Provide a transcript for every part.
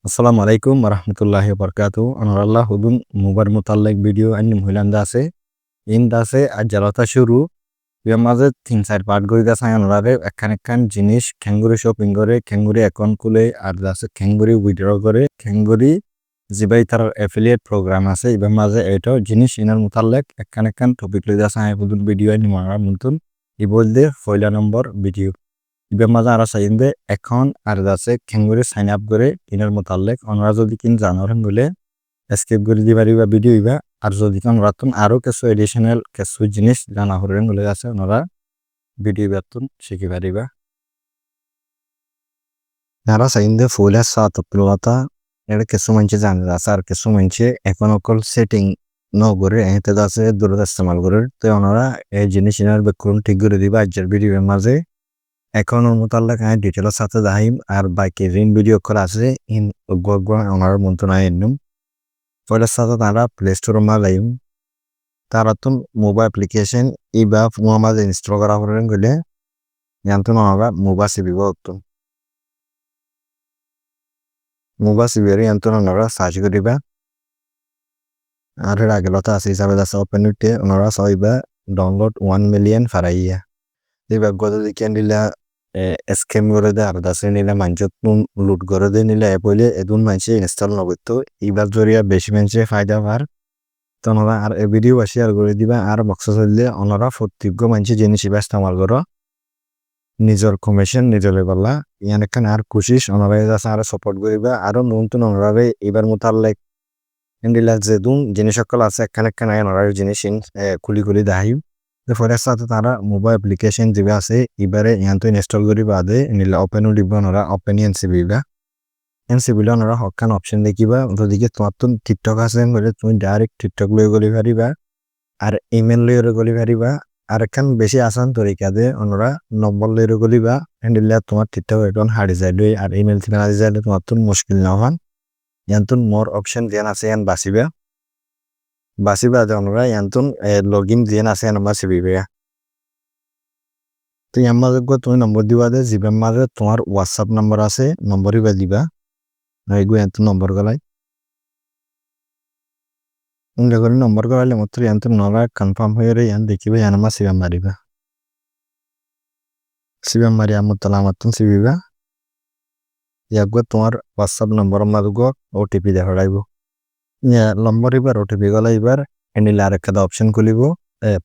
আসসালামু আলাইকুম warahmatullahi wabarakatuh. Honorallah hudun mubar mutallaq video anni muhilanda ase inda ase ajalata shuru ya maze 3-4 part gori da sai onore ekkan jinish kenguri shopping gore kenguri account kule ar ase kenguri withdraw gore kenguri jibai tar affiliate program ase iba maze eto jinish inar mutallaq ekkan topic le da sai hudun video anni mara muntun ibolde foila number video ibe maza ara sayinde account আর আছে খেঙ্গুরে sign up করে inner মোতালেক ওনারা যদি কিন জানোরেন বলে escape করে দি পারিবা video ইবা আর যদি কোন রাতুন আরো কিছু এডিশনাল কিছু জিনিস জানা হরেন বলে আছে ওনারা ভিডিও বাতুন শিখি পারিবা যারা সাইinde ফুলে সাত প্লতা এর কিছু মানছে জানে আছে আর কিছু মানছে এখন অকল সেটিং ন করে এতে আছে দূর ইস্তেমাল করে তো ওনারা এই জিনিস ইনার বেকুন ঠিক করে দিবা আজকের ভিডিওর মাঝে এখন ওর মোতাল্লাক আমি ডিটেলের সাথে দাহিম আর বাইকে রিন ভিডিও করা আছে ইন গগবা ওনার মন্ত্রণায় এনুম পরের সাথে তারা প্লে স্টোর মালাইম তারা তো মোবাইল অ্যাপ্লিকেশন ইবা মোহাম্মদ ইনস্টল করা করেন গেলে জানতো না আমরা মোবাইল সিবি বলতো মোবাইল সিবির জানতো না ওনারা সার্চ করিবা আর এর আগে লতা আছে হিসাবে আছে ওপেন উঠে ওনারা সবাইবা ডাউনলোড 1 মিলিয়ন ফারাইয়া এবার গত দিকে নিলা স্ক্যাম করে দেয় আর দাসে নিলে মানুষ লুট করে দিয়ে নিলে অ্যাপ হইলে এদুন মানুষে ইনস্টল নগরতো এবার জরিয়া বেশি মানুষে ফায়দা পার তো ওনারা আর এ ভিডিও শেয়ার করে দিবা আর বক্স চললে ওনারা প্রত্যেক মানুষে জিনিস ইবা ইস্তেমাল করো নিজের কমিশন নিজের লেবাল্লা ইয়ান একখান আর কোশিস ওনারা আছে আর সাপোর্ট করিবা আরো নতুন ওনারা এবার মোতাল্লাক ইন্ডিলা যেদুন জিনিস সকল আছে একখান ওনারা জিনিস খুলি দাহিম ফরের সাথে তারা মোবাইল অ্যাপ্লিকেশন যেটা আছে এবারে ইয়ান্ত ইনস্টল করি বাদে নিলে ওপেন দিব ওনারা ওপেন এনসিবিলা ওনারা হকান অপশন দেখিবা ওদিকে তোমার তো টিকটক আছে বলে তুমি ডাইরেক্ট টিকটক লই গলি পারিবা আর ইমেল লই গলি পারিবা আর একখান বেশি আসান তরিকা দে ওনারা নম্বর লই গলিবা এন্ডিলা তোমার টিকটক অ্যাকাউন্ট হারিয়ে যাইলে আর ইমেল থেকে হারিয়ে যাইলে তোমার তো মুশকিল না হন ইয়ান্ত মোর অপশন দেন আছে ইয়ান বাসিবা যে ওনারা ইয়ান্ত লগইন দেন আছে ইয়ান বাসিবে তো ইয়ার মাঝে তুমি নম্বর দিবা দে জিবের মাঝে তোমার হোয়াটসঅ্যাপ নাম্বার আছে নম্বরই বা দিবা এগু এত নম্বর গলাই করে নম্বর গলাইলে মাত্র এত নরা কনফার্ম হয়ে রে ইয়ান দেখিবে ইয়ান আমার সিবাম মারি আমার তালা আমার তুমি সিবিবা ইয়াগুলো তোমার হোয়াটসঅ্যাপ নম্বর মাঝে গো ওটিপি দেখা রাখব নম্বর এবার ওটিপি গলা এবার এনিলে আরেকটা অপশন খুলিব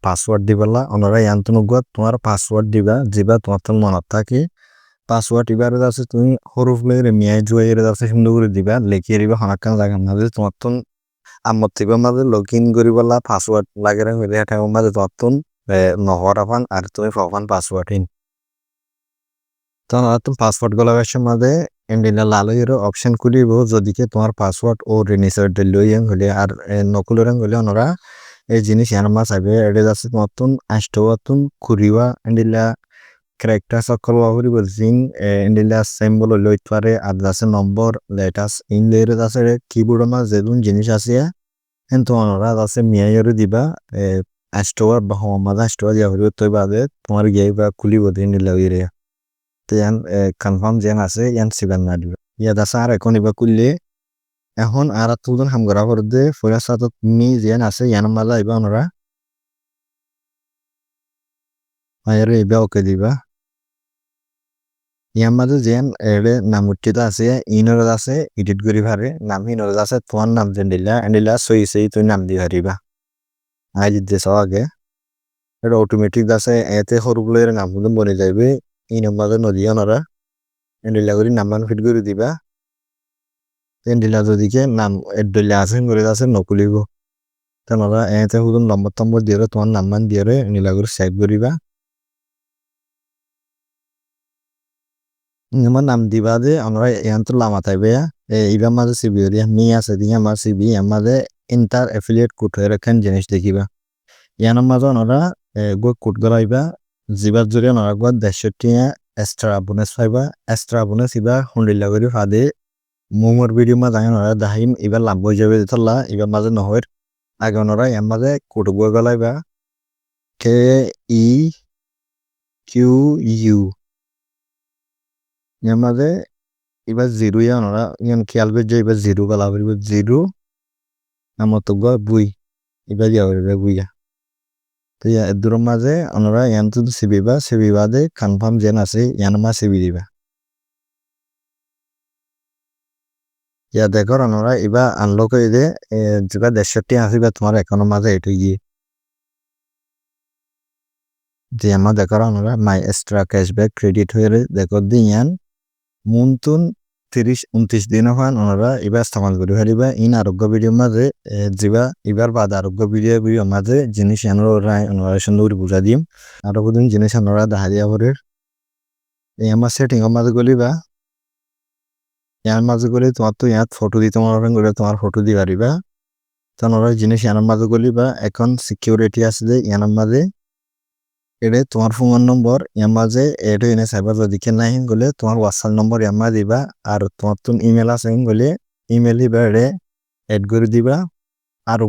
পাসওয়ার্ড দিবেলা ওনারা ইয়ান্ত নগুয়া তোমার পাসওয়ার্ড দিবা যেবা তোমার তো মনত থাকে পাসওয়ার্ড এবার আছে তুমি হরফ লইরে মিয়াই জুয়াইরে আছে সুন্দর করে দিবা লিখিয়ে দিবা হনাকান জায়গা মাঝে তোমার তো আমার থেকে মাঝে লগ ইন করিবলা পাসওয়ার্ড লাগে হইলে এটা মাঝে তোমার তো নহর আপান আর তুমি ফফান পাসওয়ার্ড ইন তখন তুমি পাসওয়ার্ড গলা ব্যবসার মাঝে এন্ডিলা লালইর অপশন খুলিব যদিকে তোমার পাসওয়ার্ড ও রিনিসার লইয়াং হলে আর নকুলরাং হলে ওনারা এই জিনিস ইয়ার মাছ আইবে এটা আছে তোমার তো আষ্টওয়াতুন কুরিওয়া এন্ডিলা ক্যারেক্টার সকল বাহুরি বলছিং এন্ডিলা সিম্বল লইত পারে আর আছে নম্বর লেটাস ইন লের আছে কিবোর্ড মা যেদুন জিনিস আছে এন্ত ওনারা আছে মিয়াইরে দিবা আষ্টওয়ার বা হমাদা আষ্টওয়া দিয়া হইবে তই বাদে তোমার গিয়ে বা খুলিব দিন লইরে তো ইয়ান কনফার্ম যেন আছে ইয়ান সিবান না দিবা ইয়াদ আছে আর এখন ইবা খুললে এখন আর তুজন হাম করা করে দে ফয়লা সাথে মি যেন আছে ইয়ান মালা ইবা ওনারা আয়ারে ইবা ওকে দিবা ইয়ার মাঝে যেন এর নাম উঠিত আছে ইনর আছে এডিট করি পারে নাম ইনর আছে তোমার নাম যেন দিলা সই তুই নাম দি পারিবা আই দিতে আগে এটা অটোমেটিক আছে এতে সরুগুলোর নামগুলো বনে যাইবে ইনর মাঝে নদী ওনারা এন্ডিলা করি নাম্বার ফিট করে দিবা এন্ডিলা যদিকে নাম এডলা আছে করে আছে নকুলিব তোমরা এতে হুদুন নম্বর দিয়ে তোমার নাম্বার দিয়ে এন্ডিলা করে সেভ করিবা আমার নাম দিবা যে আমরা এখান লামা থাকবে এইবার মাঝে সিবি মি আছে দিয়ে আমার সিবি আমাদের ইন্টার অ্যাফিলিয়েট কোড হয়ে রাখেন জিনিস দেখিবা ইয়ানোর মাঝে ওনারা গো কোড গলাইবা জিবার জরিয়া ওনারা গো ৬৩ এক্সট্রা বোনাস পাইবা এক্সট্রা বোনাস ইবা হুন্ডিল্লা করে ফাদে মোমোর ভিডিও মাঝে ওনারা দাহিম এবার লাভ হয়ে যাবে দিতলা এবার মাঝে নহর আগে ওনারা এর মাঝে কোড গো গলাইবা KEQU এর মাঝে এবার জিরো ইয়া ওনারা ইয়ান খেয়াল করে যে এবার জিরো গলা বলব জিরো আমত বুই এবার ইয়া বলবে বুইয়া তো ইয়া দূরের মাঝে ওনারা ইয়ান তো সিবিবা দে কনফার্ম জেন আছে ইয়ান মা সিবি দিবা ইয়া দেখো ওনারা এবার আনলক হয়ে দে যেটা ৬৫ আসিবা তোমার অ্যাকাউন্টের মাঝে এটু গিয়ে যে আমার দেখো ওনারা মাই এক্সট্রা ক্যাশব্যাক ক্রেডিট হয়ে দেখো দিয়ান মুনতুন ৩০-২৯ দিন হন ওনারা এবার ইস্তেমাল করে ফেলিবা ইন আরোগ্য ভিডিওর মাঝে যেবা এবার বাদ আরোগ্য ভিডিও মাঝে জিনিস ওনারা সুন্দর করে বুঝা দিম আরো দিন জিনিস ওনারা দেখা দিয়া করে এই আমার সেটিংয়ের মাঝে গলিবা ইয়ার মাঝে গলি তোমার তো ইয়াত ফটো দিতে মনে করে তোমার ফটো দিয়ে পারিবা তো ওনারা জিনিস ইয়ার মাঝে গলিবা এখন সিকিউরিটি আছে যে ইয়ার মাঝে এটা তোমার ফোন নম্বর ইয়ার মাঝে এটা এনে সাইবার যদি নাই গলে তোমার হোয়াটসঅ্যাপ নম্বর ইয়ার মাঝে দিবা আর তোমার তো ইমেল আছে গলে ইমেল দিবা এটা এড করে দিবা আর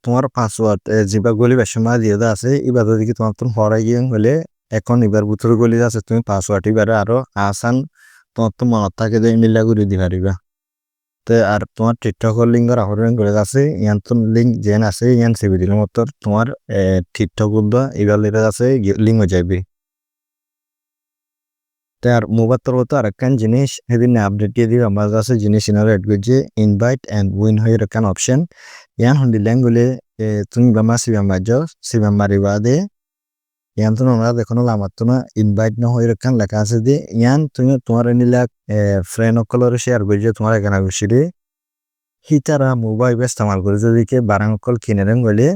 তোমার পাসওয়ার্ড যেবা গলিবার সময় দিয়ে আছে এবার যদি তোমার তো হরাই গিয়ে হলে এখন এবার ভিতরে গলি আছে তুমি পাসওয়ার্ড এবারে আরো আসান তোমার তো মনত থাকে যে ইমেলটা করে দিবা পারিবা তো আর তোমার টিকটকের লিঙ্কর আহরণ করে আছে ইয়ান তো লিঙ্ক যেন আছে ইয়ান সেভি দিলে মতো তোমার টিকটক উদ্দা এবার লেটা আছে লিঙ্ক হয়ে যাবে তার মোবাইল তরফ আর একখান জিনিস সেদিন আপডেট দিয়ে দিবে আমার কাছে জিনিস ইনারা এড করছে ইনভাইট অ্যান্ড উইন হয়ে একখান অপশন ইয়ান হন্দি ল্যাঙ্গুলে তুমি বামা সিবাম মার্জ সিবাম মারিবা দে ইয়ান তো আমরা দেখো আমার তো না ইনভাইট না হয়ে একখান লেখা আছে যে ইয়ান তুমি তোমার নিলাক ফ্রেন্ড অকলর শেয়ার করছে তোমার এখানে বসে হিতারা মোবাইল ইস্তেমাল করে যদি কে বারাং অকল কিনে দেন গলে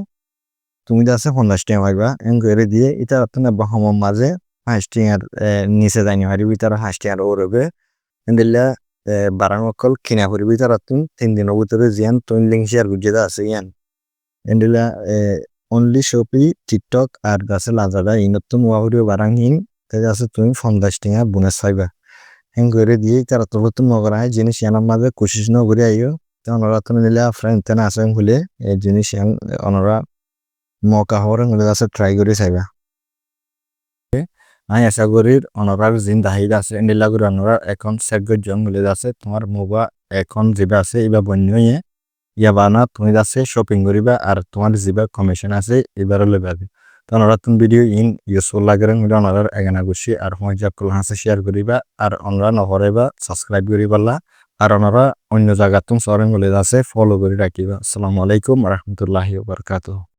তুমি আছে ৫০ টাকা পাইবা এন করে দিয়ে এটা আপনার বহমের মাঝে ৫ টাকার নিচে যাইনি পারিবি তারা ৫ টাকার ওরবে এন্দিল্লা বারাং অকল কিনা করিবি তারা তুমি ৩ দিনের ভিতরে জিয়ান তুমি লিঙ্ক শেয়ার করছে আছে ইয়ান এন্দিল্লা অনলি শপি টিকটক আর গাছে লাজাদা ইনতুন ওয়াহুরিও বারাং হিন তাই আছে তুমি ৫০ টাকা বোনাস পাইবা এন করে দিয়ে তারা তো নতুন মগরা জিনিস ইয়ানার মাঝে কোশিশ ন করে আইও ওনারা তো নিলে ফ্রেন্ড তেনা আসেন হলে এই জিনিস ওনারা মকা হওয়ার হলে আছে ট্রাই করে চাইবা আমি আশা করি ওনারার জিন দাহিদা আছে এন্ডিলা করে ওনারা এখন সেট জন হলে আছে তোমার মোবা এখন যেবা আছে এবার বন্য হয়ে ইয়া বানা তুমি আছে শপিং করিবা আর তোমার যেবা কমিশন আছে এবারও লেবা তো ওনারা তুমি ভিডিও ইউজফুল লাগে হলে ওনারার এগানা গুছি আর মজাব কল হাসে শেয়ার করিবা আর ওনারা নহরাইবা সাবস্ক্রাইব করিবাল্লা আর ওনারা অন্য জায়গা তুমি সরেন বলে আছে ফলো করে রাখিবা আসসালামু আলাইকুম রহমতুল্লাহি ওয়া বারাকাতুহু